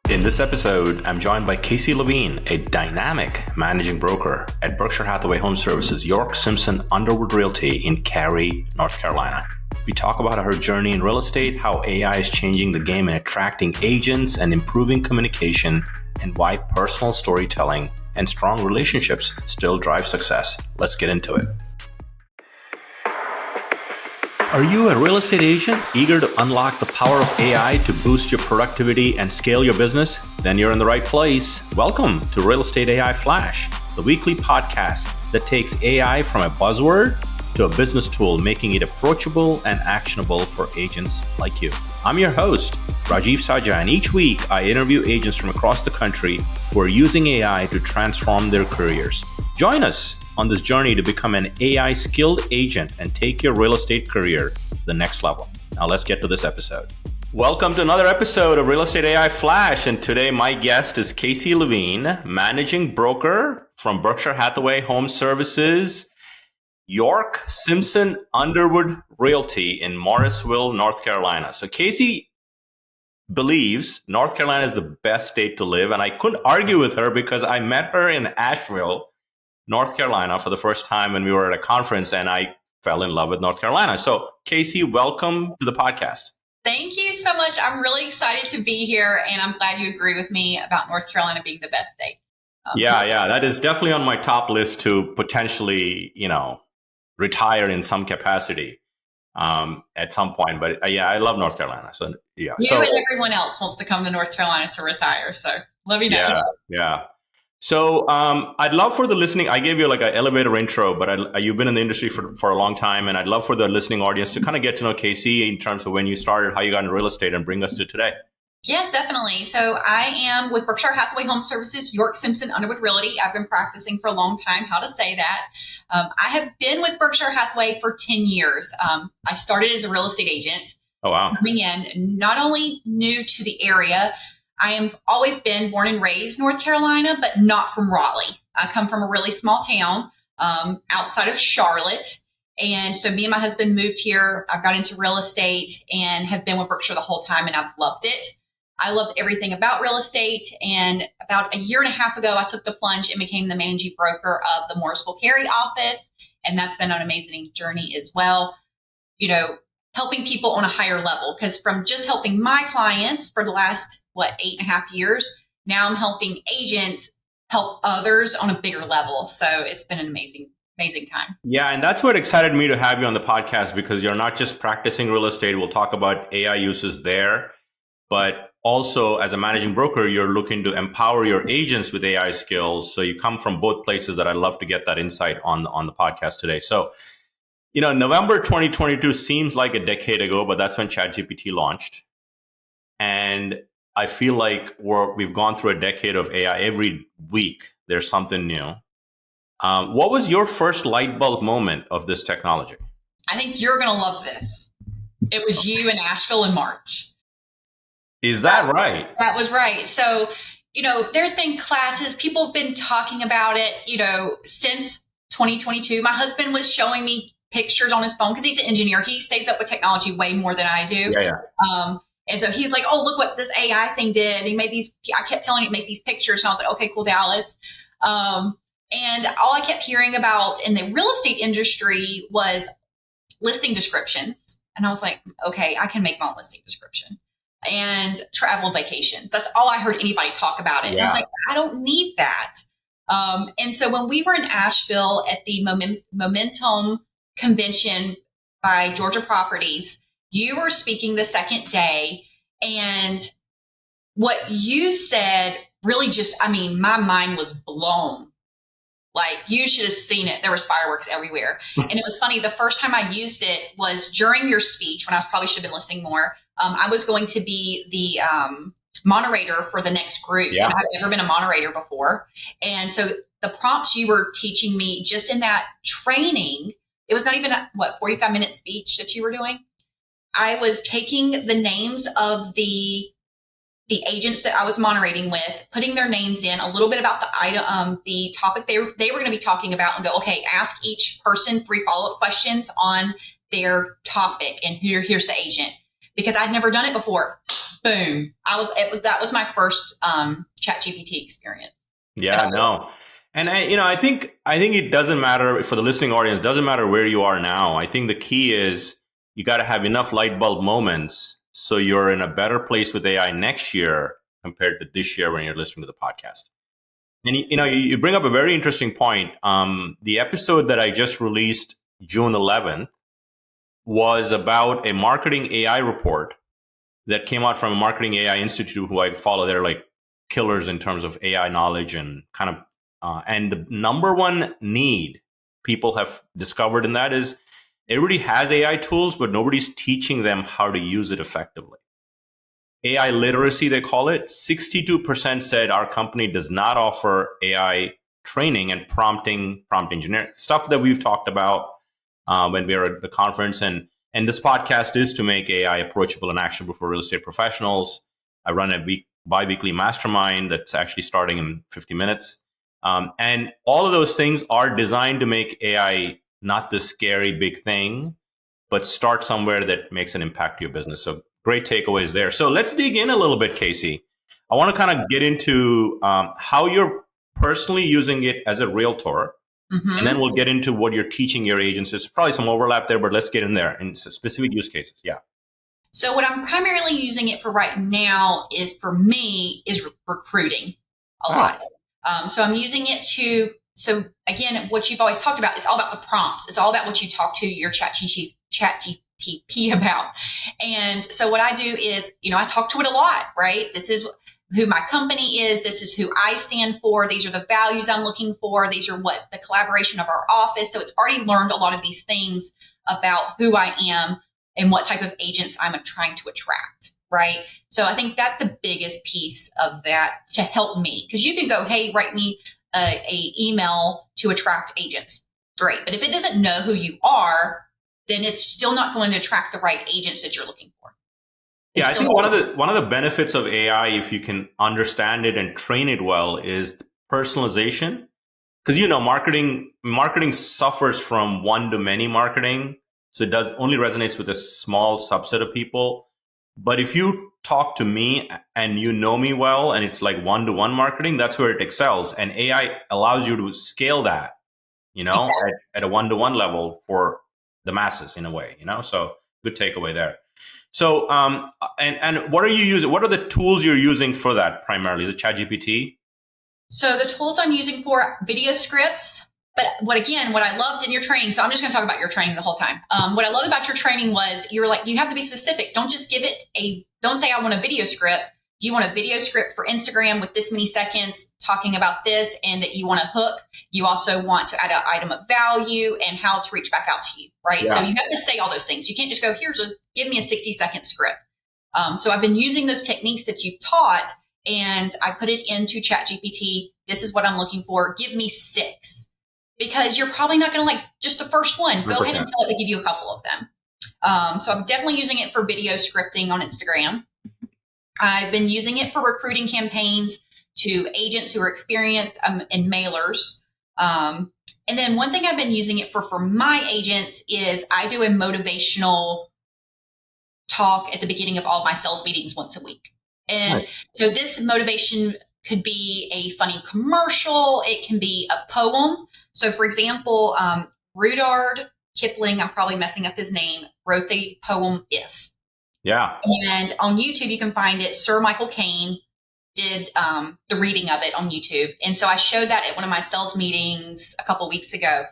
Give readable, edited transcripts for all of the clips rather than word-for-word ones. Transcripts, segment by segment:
In this episode, I'm joined by Casey Levine, a dynamic managing broker at Berkshire Hathaway Home Services, York, Simpson, Underwood Realty in Cary, North Carolina. We talk about her journey in real estate, how AI is changing the game in attracting agents and improving communication, and why personal storytelling and strong relationships still drive success. Let's get into it. Are you a real estate agent eager to unlock the power of AI to boost your productivity and scale your business? Then you're in the right place. Welcome to Real Estate AI Flash, the weekly podcast that takes AI from a buzzword to a business tool, making it approachable and actionable for agents like you. I'm your host, Rajiv Sajja, and each week I interview agents from across the country who are using AI to transform their careers. Join us on this journey to become an AI skilled agent and take your real estate career to the next level. Now let's get to this episode. Welcome to another episode of Real Estate AI Flash. And today my guest is Casey Levine, managing broker from Berkshire Hathaway Home Services, York, Simpson, Underwood Realty in Morrisville, North Carolina. So Casey believes North Carolina is the best state to live. And I couldn't argue with her because I met her in Asheville, North Carolina for the first time when we were at a conference, and I fell in love with North Carolina. So Casey, welcome to the podcast. Thank you so much. I'm really excited to be here, and I'm glad you agree with me about North Carolina being the best state. Yeah, that is definitely on my top list to potentially, retire in some capacity at some point. But I love North Carolina. So yeah, you and everyone else wants to come to North Carolina to retire. So let me know. Yeah. So I'd love for the listening, I gave you like an elevator intro, but you've been in the industry for a long time, and I'd love for the listening audience to kind of get to know Casey in terms of when you started, how you got into real estate, and bring us to today. Yes, definitely. So I am with Berkshire Hathaway Home Services, York, Simpson, Underwood Realty. I've been practicing for a long time how to say that. I have been with Berkshire Hathaway for 10 years. I started as a real estate agent. Oh, wow. Coming in, not only new to the area, I have always been born and raised North Carolina, but not from Raleigh. I come from a really small town outside of Charlotte. And so me and my husband moved here. I've got into real estate and have been with Berkshire the whole time, and I've loved it. I loved everything about real estate. And about a year and a half ago, I took the plunge and became the managing broker of the Morrisville, Cary office. And that's been an amazing journey as well. Helping people on a higher level, because from just helping my clients for the last, 8.5 years, now I'm helping agents help others on a bigger level. So it's been an amazing time. Yeah. And that's what excited me to have you on the podcast, because you're not just practicing real estate. We'll talk about AI uses there, but also as a managing broker, you're looking to empower your agents with AI skills. So you come from both places that I'd love to get that insight on the podcast today. So, November 2022 seems like a decade ago, but that's when ChatGPT launched. And I feel like we've gone through a decade of AI. Every week, there's something new. What was your first light bulb moment of this technology? I think you're going to love this. It was you in Asheville in March. Is that right? That was right. So, there's been classes. People have been talking about it, since 2022. My husband was showing me pictures on his phone because he's an engineer. He stays up with technology way more than I do. Yeah. And so he's like, oh, look what this AI thing did. He made these, I kept telling him to make these pictures. And I was like, okay, cool, Dallas. And all I kept hearing about in the real estate industry was listing descriptions. And I was like, okay, I can make my own listing description. And travel vacations. That's all I heard anybody talk about it. Yeah. And I was like, I don't need that. And so when we were in Asheville at the Momentum Convention by Georgia Properties, you were speaking the second day, and what you said really my mind was blown. Like, you should have seen it. There was fireworks everywhere. And it was funny. The first time I used it was during your speech, when I probably should have been listening more. I was going to be the moderator for the next group. Yeah. And I've never been a moderator before. And so the prompts you were teaching me just in that training, it was not even a 45-minute speech that you were doing. I was taking the names of the agents that I was moderating with, putting their names in, a little bit about the item, the topic they were going to be talking about, and go, okay, ask each person 3 follow-up questions on their topic, and here's the agent. Because I'd never done it before. boom. That was my first chat GPT experience. Yeah, no. And I think it doesn't matter for the listening audience, doesn't matter where you are now. I think the key is you got to have enough light bulb moments so you're in a better place with AI next year compared to this year when you're listening to the podcast. And you bring up a very interesting point. The episode that I just released June 11th was about a marketing AI report that came out from a marketing AI institute who I follow. They're like killers in terms of AI knowledge and kind of, and the number one need people have discovered in that is everybody has AI tools, but nobody's teaching them how to use it effectively. AI literacy, they call it. 62% said our company does not offer AI training and prompt engineering, stuff that we've talked about when we were at the conference. And this podcast is to make AI approachable and actionable for real estate professionals. I run a bi-weekly mastermind that's actually starting in 50 minutes. And all of those things are designed to make AI not this scary big thing, but start somewhere that makes an impact to your business. So great takeaways there. So let's dig in a little bit, Casey. I want to kind of get into how you're personally using it as a realtor. Mm-hmm. And then we'll get into what you're teaching your agents. There's probably some overlap there, but let's get in there in specific use cases. Yeah. So what I'm primarily using it for right now is recruiting a lot. So I'm using it so again, what you've always talked about, it's all about the prompts. It's all about what you talk to your chat GPT about. And so what I do is, I talk to it a lot, right? This is who my company is. This is who I stand for. These are the values I'm looking for. These are what the collaboration of our office. So it's already learned a lot of these things about who I am and what type of agents I'm trying to attract, right? So I think that's the biggest piece of that to help me. Because you can go, hey, write me a email to attract agents. Great. But if it doesn't know who you are, then it's still not going to attract the right agents that you're looking for. Yeah, I think one of the benefits of AI, if you can understand it and train it well, is personalization. Because marketing suffers from one to many marketing, so it only resonates with a small subset of people. But if you talk to me and you know me well, and it's like one-to-one marketing, that's where it excels. And AI allows you to scale that, exactly. at a one-to-one level for the masses in a way, So good takeaway there. So, and what are you using? What are the tools you're using for that primarily? Is it ChatGPT? So the tools I'm using for video scripts, but what I loved in your training, so I'm just going to talk about your training the whole time. What I loved about your training was you were like, you have to be specific. Don't just don't say I want a video script. You want a video script for Instagram with this many seconds talking about this, and that you want a hook. You also want to add an item of value and how to reach back out to you, right? Yeah. So you have to say all those things. You can't just go, give me a 60-second script. So I've been using those techniques that you've taught, and I put it into ChatGPT. This is what I'm looking for. Give me 6. Because you're probably not going to like just the first one. Go 100%. Ahead and tell it to give you a couple of them. So I'm definitely using it for video scripting on Instagram. I've been using it for recruiting campaigns to agents who are experienced in mailers. And then one thing I've been using it for my agents is I do a motivational talk at the beginning of all my sales meetings once a week. And so this motivation could be a funny commercial. It can be a poem. So for example, Rudyard Kipling, I'm probably messing up his name, wrote the poem If. Yeah. And on YouTube, you can find it. Sir Michael Caine did the reading of it on YouTube. And so I showed that at one of my sales meetings a couple weeks ago.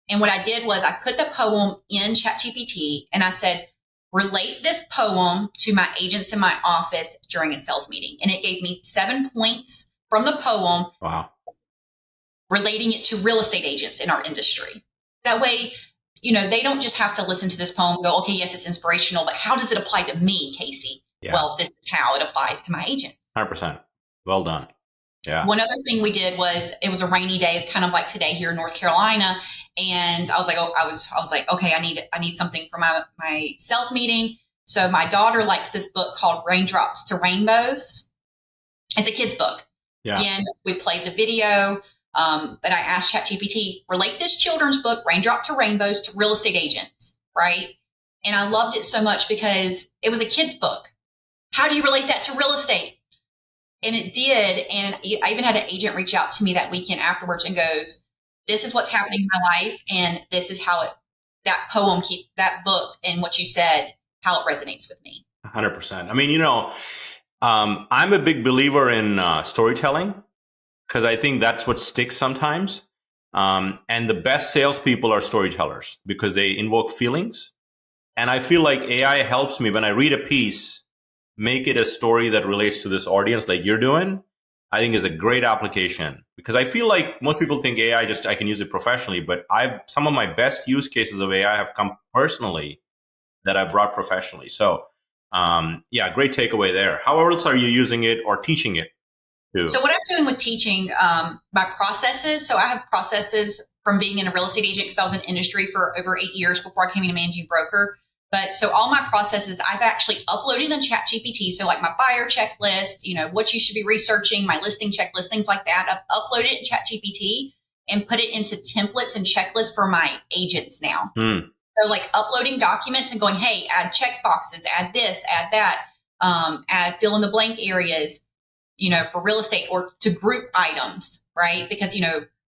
And what I did was I put the poem in ChatGPT and I said, relate this poem to my agents in my office during a sales meeting. And it gave me 7 points from the poem. Wow. Relating it to real estate agents in our industry. That way, they don't just have to listen to this poem and go, okay, yes, it's inspirational, but how does it apply to me, Casey? Yeah. Well, this is how it applies to my agent. 100%. Well done. Yeah. One other thing we did was it was a rainy day, kind of like today here in North Carolina. And I was like, okay, I need something for my sales meeting. So my daughter likes this book called Raindrops to Rainbows. It's a kid's book. Yeah. Again, we played the video. But I asked ChatGPT, relate this children's book, Raindrop to Rainbows, to real estate agents, right? And I loved it so much because it was a kid's book. how do you relate that to real estate? And it did. And I even had an agent reach out to me that weekend afterwards and goes, this is what's happening in my life. And this is how that poem, that book and what you said, how it resonates with me. 100%. I mean, I'm a big believer in storytelling because I think that's what sticks sometimes. And the best salespeople are storytellers because they invoke feelings. And I feel like AI helps me when I read a piece, make it a story that relates to this audience like you're doing. I think is a great application because I feel like most people think AI I can use it professionally, but some of my best use cases of AI have come personally that I've brought professionally. So great takeaway there. How else are you using it or teaching it too? So what I'm doing with teaching, my processes. So I have processes from being in a real estate agent because I was in industry for over 8 years before I came into managing broker. But so all my processes, I've actually uploaded in ChatGPT. So like my buyer checklist, what you should be researching, my listing checklist, things like that. I've uploaded it in ChatGPT and put it into templates and checklists for my agents now. So like uploading documents and going, hey, add check boxes, add this, add that, add fill in the blank areas, for real estate or to group items, right? Because,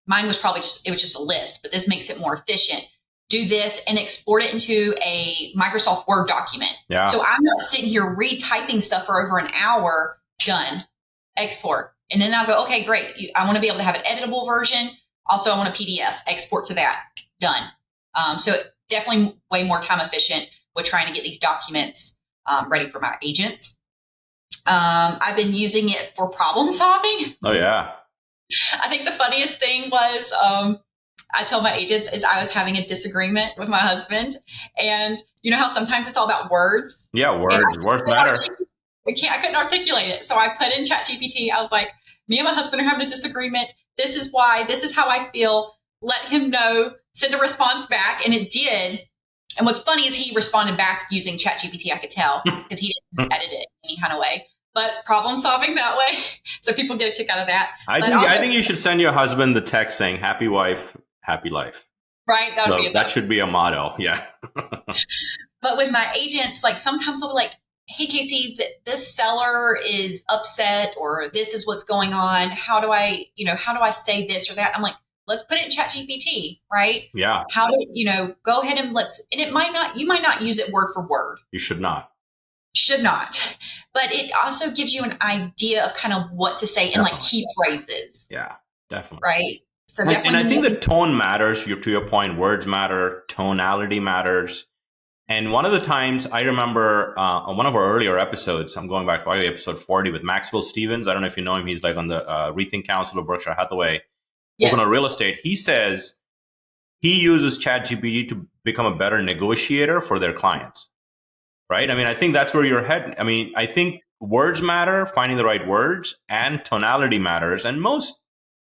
mine was probably it was just a list, but this makes it more efficient. Do this and export it into a Microsoft Word document. Yeah. So I'm not sitting here retyping stuff for over an hour. Done. Export. And then I'll go, okay, great. I want to be able to have an editable version. Also, I want a PDF. Export to that. Done. So definitely way more time efficient with trying to get these documents ready for my agents. I've been using it for problem solving. Oh, yeah. I think the funniest thing was I tell my agents is I was having a disagreement with my husband. And you know how sometimes it's all about words? Yeah, words matter. I couldn't articulate it. So I put in ChatGPT. I was like, me and my husband are having a disagreement. This is why. This is how I feel. Let him know. Send a response back. And it did. And what's funny is he responded back using ChatGPT. I could tell because he didn't edit it in any kind of way. But problem solving that way. So people get a kick out of that. I think you should send your husband the text saying, happy wife, happy life. Right. That should be a motto. Yeah. But with my agents, like sometimes they'll be like, hey, Casey, this seller is upset or this is what's going on. How do I say this or that? I'm like, let's put it in ChatGPT, right? Yeah. How do, go ahead and you might not use it word for word. You should not. Should not. But it also gives you an idea of kind of what to say in like key phrases. Yeah, definitely. Right. So definitely. And I think the tone matters. To your point, words matter, tonality matters. And one of the times I remember on one of our earlier episodes, I'm going back to episode 40 with Maxwell Stevens. I don't know if you know him. He's like on the Rethink Council of Berkshire Hathaway. Yes. On real estate. He says he uses ChatGPT to become a better negotiator for their clients. Right? I mean, I think that's where you're heading. I mean, I think words matter, finding the right words, and tonality matters. And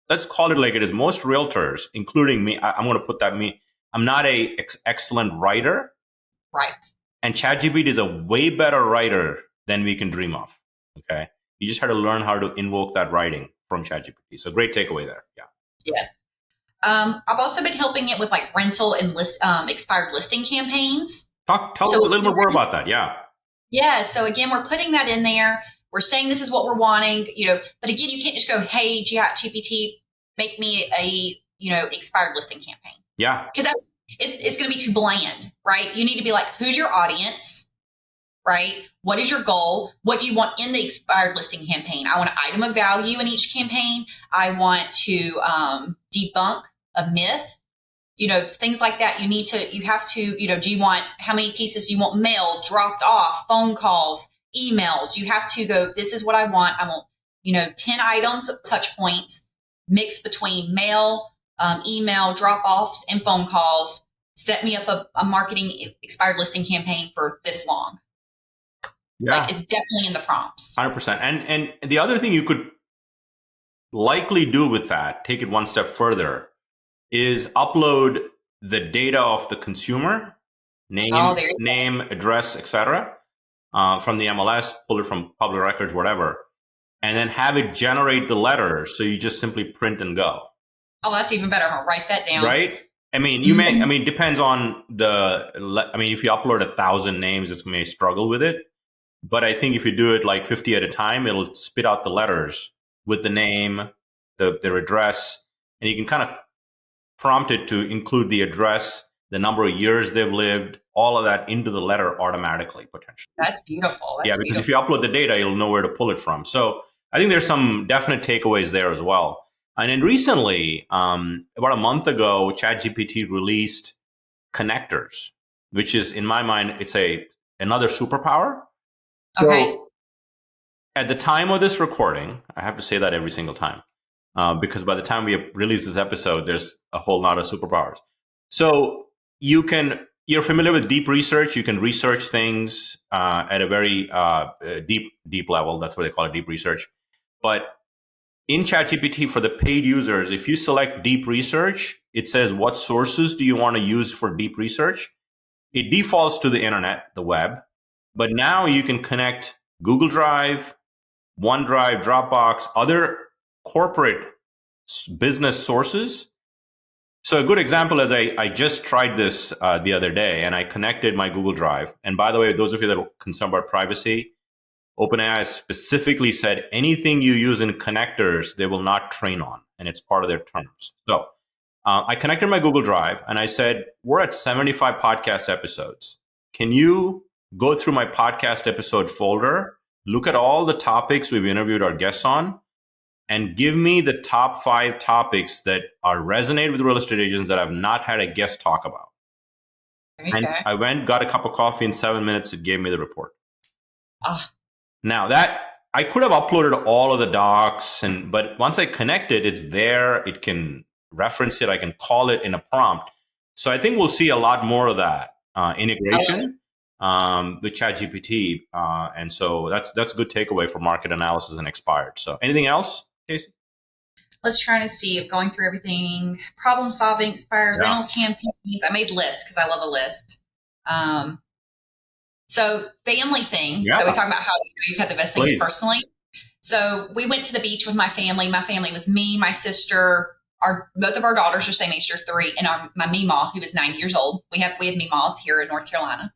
let's call it like it is, most realtors, including me, I'm going to put that I'm not a excellent writer. Right. And ChatGPT is a way better writer than we can dream of. Okay. You just had to learn how to invoke that writing from ChatGPT. So great takeaway there. Yeah. Yes. I've also been helping it with like rental and expired listing campaigns. Tell us a little bit more about that. Yeah. Yeah. So again, we're putting that in there. We're saying this is what we're wanting, but again, you can't just go, hey, ChatGPT, make me a, expired listing campaign. Yeah. Because it's going to be too bland, right? You need to be like, who's your audience, right? What is your goal? What do you want in the expired listing campaign? I want an item of value in each campaign. I want to debunk a myth. Things like that. You have to, do you want, how many pieces do you want mailed, dropped off, phone calls, emails? You have to go, this is what I want. I want, 10 items, touch points, mixed between mail, email, drop offs, and phone calls. Set me up a marketing expired listing campaign for this long. Yeah. Like, it's definitely in the prompts. 100%. And the other thing you could likely do with that, take it one step further, is upload the data of the consumer, name, address, etc., from the MLS, pull it from public records, whatever, and then have it generate the letter. So you just simply print and go. Oh, that's even better. I'm gonna write that down. Right? I mean, it depends on if you upload 1,000 names, it may struggle with it. But I think if you do it like 50 at a time, it'll spit out the letters with the name, their address, and you can kind of prompt it to include the address, the number of years they've lived, all of that into the letter automatically, potentially. That's beautiful. Yeah, because if you upload the data, you'll know where to pull it from. So I think there's some definite takeaways there as well. And then recently, about a month ago, ChatGPT released connectors, which is, in my mind, it's another superpower. Okay. So at the time of this recording, I have to say that every single time, because by the time we release this episode, there's a whole lot of superpowers. So you're familiar with deep research. You can research things at a very deep level. That's what they call it, deep research. But in ChatGPT, for the paid users, if you select deep research, it says what sources do you want to use for deep research. It defaults to the internet, the web, but now you can connect Google Drive, OneDrive, Dropbox, other corporate business sources. So a good example is I just tried this the other day, and I connected my Google Drive. And by the way, those of you that are concerned about privacy, OpenAI specifically said anything you use in connectors, they will not train on, and it's part of their terms. So I connected my Google Drive, and I said, we're at 75 podcast episodes. Can you go through my podcast episode folder, look at all the topics we've interviewed our guests on, and give me the top 5 topics that are resonate with real estate agents that I've not had a guest talk about. Okay. And I went, got a cup of coffee, in 7 minutes, it gave me the report. Now that I could have uploaded all of the docs, but once I connect it, it's there. It can reference it. I can call it in a prompt. So I think we'll see a lot more of that integration with ChatGPT. And so that's a good takeaway for market analysis and expired. So anything else, Casey? Let's try to see if going through everything, problem solving, expired, rental campaigns. I made lists because I love a list. So family thing. Yeah. So we talk about how you've had the best things personally. So we went to the beach with my family. My family was me, my sister, both of our daughters are same age, they're 3, and my Meemaw, who was 90 years old. We have Meemaws here in North Carolina.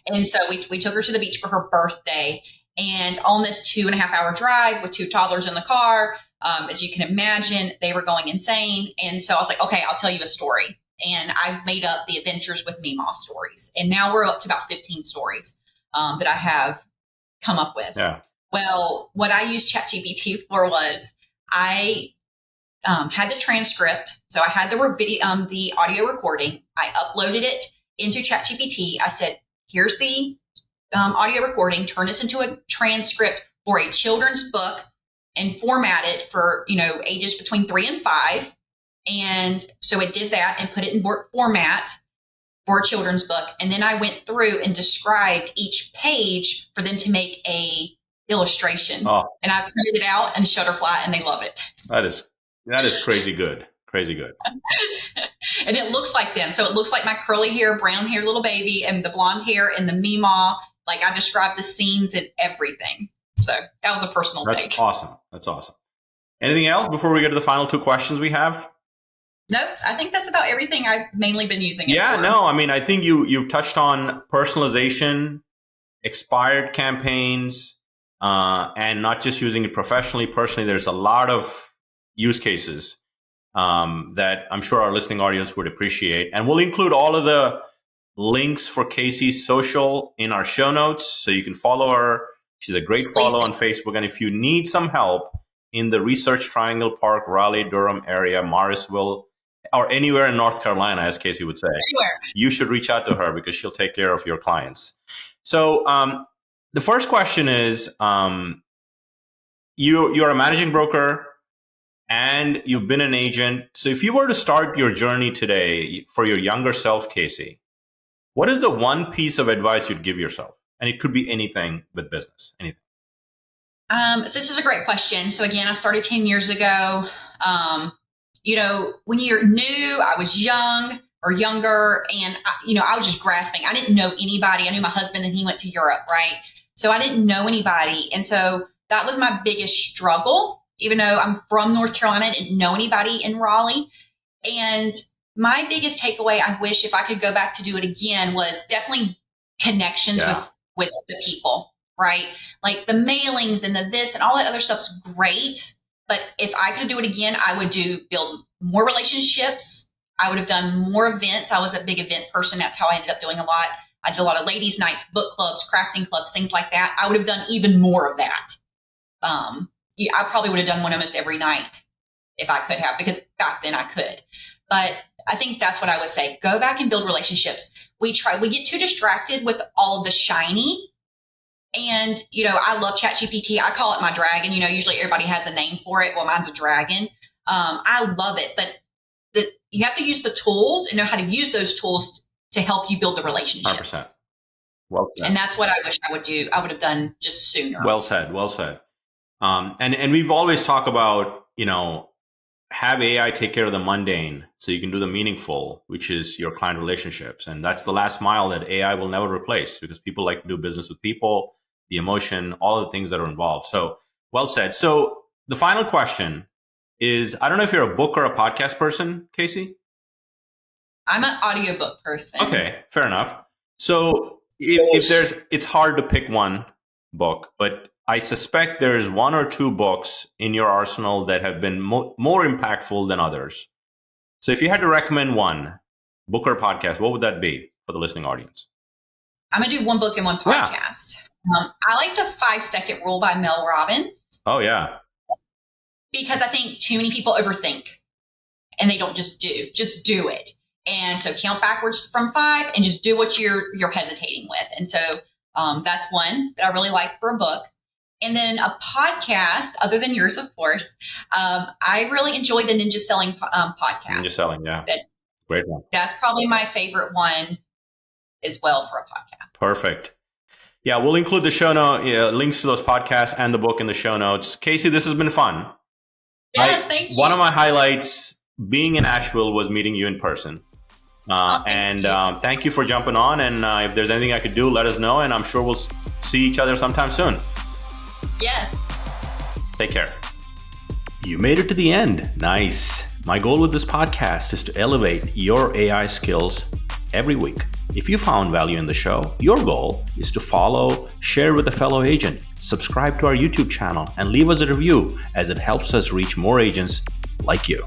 And so we took her to the beach for her birthday. And on this 2.5-hour drive with 2 toddlers in the car, as you can imagine, they were going insane. And so I was like, okay, I'll tell you a story. And I've made up the Adventures with Meemaw stories. And now we're up to about 15 stories that I have come up with. Yeah. Well, what I used ChatGPT for was I had the transcript. So I had the audio recording. I uploaded it into ChatGPT. I said, here's the audio recording. Turn this into a transcript for a children's book and format it for, ages between 3 and 5. And so it did that and put it in format for a children's book. And then I went through and described each page for them to make a illustration. Oh. And I printed it out and Shutterfly, and they love it. That is crazy good. Crazy good. And it looks like them. So it looks like my curly hair, brown hair little baby, and the blonde hair and the Meemaw. Like I described the scenes and everything. So that was a personal take. That's awesome. That's awesome. Anything else before we get to the final 2 questions we have? Nope. I think that's about everything I've mainly been using it for. No, I mean, I think you touched on personalization, expired campaigns, and not just using it professionally. Personally, there's a lot of use cases that I'm sure our listening audience would appreciate. And we'll include all of the links for Casey's social in our show notes, so you can follow her. She's a great follow on Facebook. And if you need some help in the Research Triangle Park, Raleigh, Durham area, Morrisville, or anywhere in North Carolina, as Casey would say, you should reach out to her because she'll take care of your clients. So the first question is, you're a managing broker and you've been an agent. So if you were to start your journey today for your younger self, Casey, what is the one piece of advice you'd give yourself? And it could be anything with business, anything. So this is a great question. So again, I started 10 years ago. When you're new, I was young or younger, and I was just grasping. I didn't know anybody. I knew my husband, and he went to Europe, right? So I didn't know anybody. And so that was my biggest struggle. Even though I'm from North Carolina, I didn't know anybody in Raleigh. And my biggest takeaway, I wish if I could go back to do it again, was definitely connections with the people. right? Like the mailings and the this and all that other stuff's great. But if I could do it again, I would build more relationships. I would have done more events. I was a big event person. That's how I ended up doing a lot. I did a lot of ladies' nights, book clubs, crafting clubs, things like that. I would have done even more of that. I probably would have done one almost every night if I could have, because back then I could. But I think that's what I would say. Go back and build relationships. We get too distracted with all of the shiny. And, I love ChatGPT. I call it my dragon. Usually everybody has a name for it. Well, mine's a dragon. I love it. But you have to use the tools and know how to use those tools to help you build the relationships. 100%. Well said. And that's what I wish I would do. I would have done just sooner. Well said. Well said. And we've always talked about, have AI take care of the mundane so you can do the meaningful, which is your client relationships. And that's the last mile that AI will never replace, because people like to do business with people, the emotion, all the things that are involved. So well said. So the final question is, I don't know if you're a book or a podcast person, Casey? I'm an audiobook person. Okay, fair enough. So it's hard to pick one book, but I suspect there's one or two books in your arsenal that have been more impactful than others. So if you had to recommend one book or podcast, what would that be for the listening audience? I'm going to do one book and one podcast. Yeah. I like the 5-second rule by Mel Robbins. Oh, yeah. Because I think too many people overthink and they don't just do it. And so count backwards from 5 and just do what you're hesitating with. And so that's one that I really like for a book. And then a podcast, other than yours, of course, I really enjoy the Ninja Selling podcast. Ninja Selling, yeah. Great one. That's probably my favorite one as well for a podcast. Perfect. Yeah, we'll include the show note, links to those podcasts and the book in the show notes. Casey, this has been fun. Yes, thank you. One of my highlights being in Asheville was meeting you in person. Thank you for jumping on. And if there's anything I could do, let us know. And I'm sure we'll see each other sometime soon. Yes. Take care. You made it to the end. Nice. My goal with this podcast is to elevate your AI skills every week. If you found value in the show, your goal is to follow, share with a fellow agent, subscribe to our YouTube channel, and leave us a review, as it helps us reach more agents like you.